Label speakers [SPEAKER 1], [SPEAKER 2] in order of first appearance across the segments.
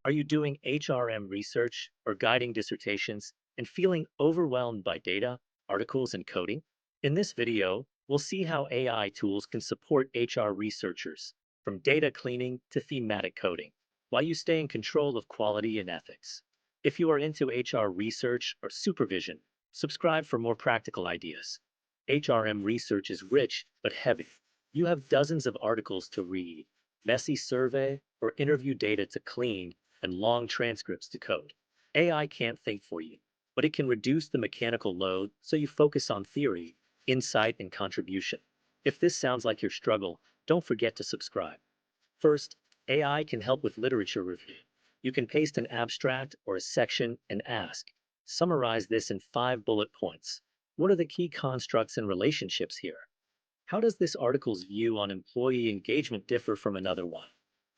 [SPEAKER 1] Are you doing HRM research or guiding dissertations and feeling overwhelmed by data, articles, and coding? In this video, we'll see how AI tools can support HR researchers, from data cleaning to thematic coding, while you stay in control of quality and ethics. If you are into HR research or supervision, subscribe for more practical ideas. HRM research is rich but heavy. You have dozens of articles to read, messy survey or interview data to clean, and long transcripts to code. AI can't think for you, but it can reduce the mechanical load so you focus on theory, insight, and contribution. If this sounds like your struggle, don't forget to subscribe. First, AI can help with literature review. You can paste an abstract or a section and ask, summarize this in 5 bullet points. What are the key constructs and relationships here? How does this article's view on employee engagement differ from another one?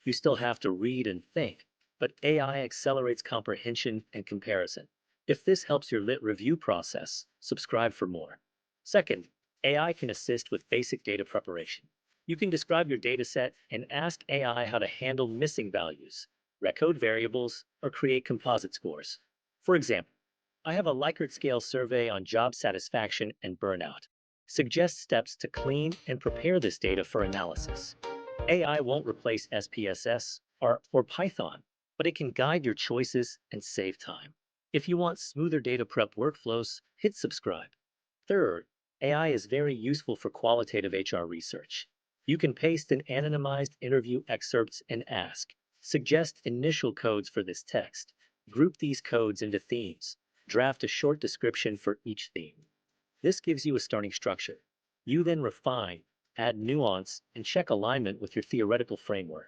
[SPEAKER 1] You still have to read and think, but AI accelerates comprehension and comparison. If this helps your lit review process, subscribe for more. Second, AI can assist with basic data preparation. You can describe your dataset and ask AI how to handle missing values, recode variables, or create composite scores. For example, I have a Likert scale survey on job satisfaction and burnout. Suggest steps to clean and prepare this data for analysis. AI won't replace SPSS or Python, but it can guide your choices and save time. If you want smoother data prep workflows, hit subscribe. Third, AI is very useful for qualitative HR research. You can paste an anonymized interview excerpts and ask, suggest initial codes for this text, group these codes into themes, draft a short description for each theme. This gives you a starting structure. You then refine, add nuance, and check alignment with your theoretical framework.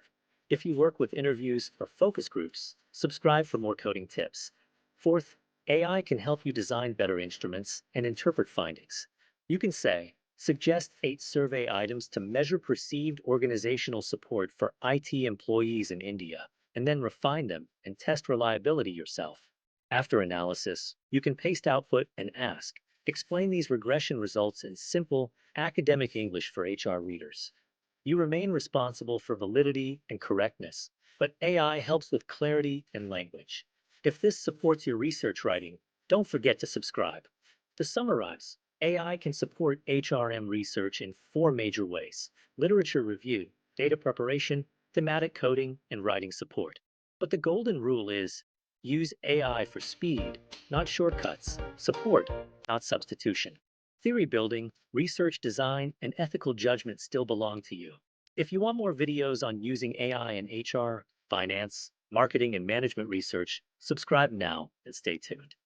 [SPEAKER 1] If you work with interviews or focus groups, subscribe for more coding tips. Fourth, AI can help you design better instruments and interpret findings. You can say, suggest 8 survey items to measure perceived organizational support for IT employees in India, and then refine them and test reliability yourself. After analysis, you can paste output and ask, explain these regression results in simple, academic English for HR readers. You remain responsible for validity and correctness, but AI helps with clarity and language. If this supports your research writing, don't forget to subscribe. To summarize, AI can support HRM research in 4 major ways: literature review, data preparation, thematic coding, and writing support. But the golden rule is use AI for speed, not shortcuts, support, not substitution. Theory building, research design, and ethical judgment still belong to you. If you want more videos on using AI in HR, finance, marketing, and management research, subscribe now and stay tuned.